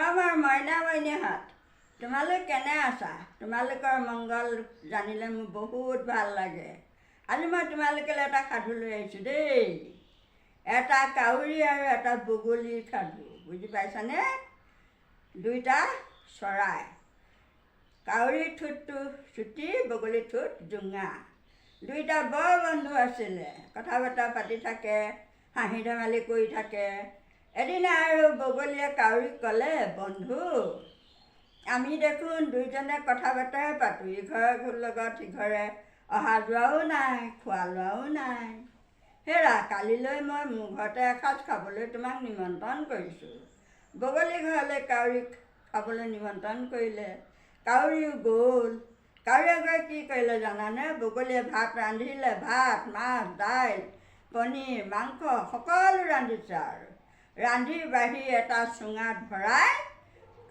আমাৰ মইনা মইনাহঁত, তোমালোক কেনে আছা? তোমালোকৰ মংগল জানিলে মোৰ বহুত ভাল লাগে। আজি মই তোমালোকলৈ এটা সাধু লৈ আহিছোঁ দেই। এটা কাউৰী আৰু এটা বগলীৰ সাধু, বুজি পাইছানে? দুইটা চৰাই, কাউৰীৰ ঠোঁটটো চুটি, বগলীৰ ঠোঁট জোঙা। দুইটা বৰ বন্ধু আছিলে, কথা বতৰা পাতি থাকে, হাঁহি ধেমালি কৰি থাকে। এদিনা আৰু বগলীয়ে কাউৰীক ক'লে, বন্ধু, আমি দেখোন দুইজনে কথা বতৰাই পাতোঁ, ইঘৰৰ লগত সিঘৰে অহা যোৱাও নাই, খোৱা লোৱাও নাই। হেৰা, কালিলৈ মই মোৰ ঘৰতে এসাঁজ খাবলৈ তোমাক নিমন্ত্ৰণ কৰিছোঁ। বগলী ঘৰলৈ কাউৰীক খাবলৈ নিমন্ত্ৰণ কৰিলে। কাউৰীও গ'ল। কাউৰীয়ে গৈ কি কৰিলে জানানে? বগলীয়ে ভাত ৰান্ধিলে, ভাত, মাছ, দাইল, পনীৰ, মাংস সকলো ৰান্ধিছে আৰু ৰান্ধি বাঢ়ি এটা চুঙাত ভৰাই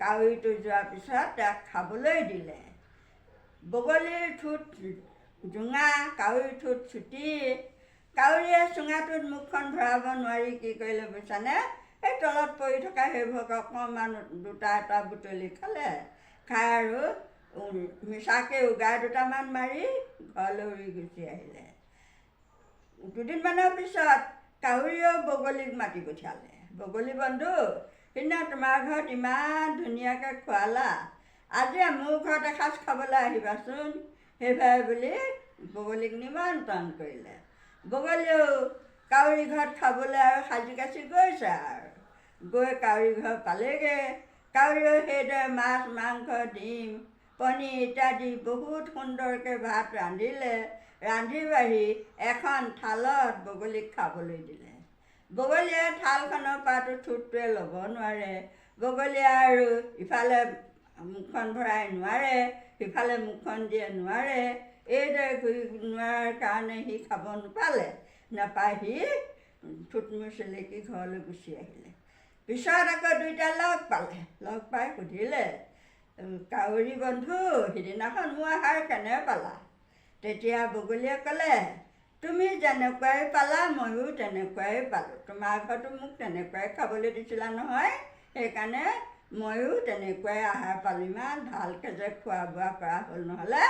কাউৰীটো যোৱাৰ পিছত তাক খাবলৈ দিলে। বগলীৰ ঠোঁট জোঙা, কাউৰীৰ ঠোঁট চুটি। কাউৰীয়ে চুঙাটোত মুখখন ভৰাব নোৱাৰি কি কৰিলে বুজিছানে? এই তলত পৰি থকা সেইবোৰক অকণমান দুটা এটা বুটলি খালে। খাই আৰু মিছাকৈ উগাৰ দুটামান মাৰি ঘৰলৈ উৰি গুচি আহিলে। দুদিনমানৰ পিছত কাউৰীয়েও বগলীক মাতি পঠিয়ালে। বগলী বন্ধু, সিদিনা তোমাৰ ঘৰত ইমান ধুনীয়াকৈ খোৱালা, আজি মোৰ ঘৰত এসাঁজ খাবলৈ আহিবাচোন, সেইভাবে বুলি বগলীক নিমন্ত্ৰণ কৰিলে। বগলীয়েও কাউৰী ঘৰত খাবলৈ আৰু সাজি কাচি গৈছে আৰু গৈ কাউৰী ঘৰ পালেগৈ। কাউৰীয়েও সেইদৰে মাছ, মাংস, ডিম, পনীৰ ইত্যাদি বহুত সুন্দৰকৈ ভাত ৰান্ধিলে। ৰান্ধি বাঢ়ি এখন থালত বগলীক খাবলৈ দিলে। বগলীয়ে থালখনৰ পৰাটো ঠোঁটটোৱে ল'ব নোৱাৰে। বগলীয়ে আৰু ইফালে মুখখন ভৰাই নোৱাৰে, সিফালে মুখখন দিয়ে নোৱাৰে। এইদৰে ঘূৰি নোৱাৰাৰ কাৰণে সি খাব নাপায় সি ঠোঁটমোৰ চেলেকি ঘৰলৈ গুচি আহিলে। পিছত আকৌ দুইটা লগ পালে। লগ পাই সুধিলে, কাউৰী বন্ধু, সিদিনাখন মোৰ আহাৰ কেনে পালা? তেতিয়া বগলীয়ে ক'লে, তুমি যেনেকুৱাই পালা ময়ো তেনেকুৱাই পালোঁ। তোমাৰ ঘৰতো মোক তেনেকুৱাই খাবলৈ দিছিলা নহয়, সেইকাৰণে ময়ো তেনেকুৱাই আহাৰ পালোঁ। ইমান ভালকৈ যে খোৱা বোৱা কৰা হ'ল, নহ'লে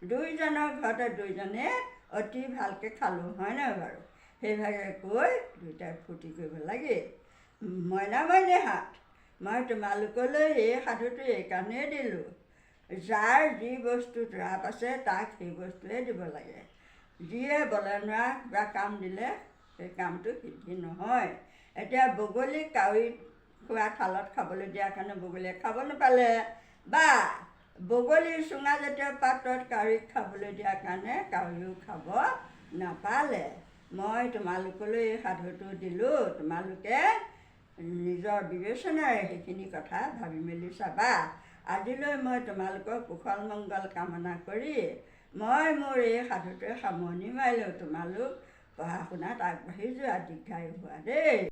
দুইজনৰ ঘৰতে দুইজনে অতি ভালকৈ খালোঁ, হয় নহয় বাৰু? সেইভাগে কৈ দুইটাই ফূৰ্তি কৰিব লাগে। মইনা মইনাহঁত, মই তোমালোকলৈ এই সাধুটো এইকাৰণেই দিলোঁ, যাৰ যি বস্তুত ৰাপ আছে তাক সেই বস্তুৱে দিব লাগে। যিয়ে বলে নোৱাৰা কিবা কাম দিলে সেই কামটো সিদ্ধি নহয়। এতিয়া বগলী কাউৰীক খোৱা থালত খাবলৈ দিয়াৰ কাৰণে বগলীয়ে খাব নাপালে, বা বগলীৰ চুঙাজাতীয় পাত্ৰত কাউৰীক খাবলৈ দিয়াৰ কাৰণে কাউৰীও খাব নাপালে। মই তোমালোকলৈ এই সাধুটো দিলোঁ, তোমালোকে নিজৰ বিবেচনাৰে সেইখিনি কথা ভাবি মেলি চাবা। আজিলৈ মই তোমালোকৰ কুশল মংগল কামনা কৰি মই মোৰ এই সাধুটোৱে সামৰণি মাৰিলোঁ। তোমালোক পঢ়া শুনাত আগবাঢ়ি যোৱা, দীৰ্ঘায়ু হোৱা দেই।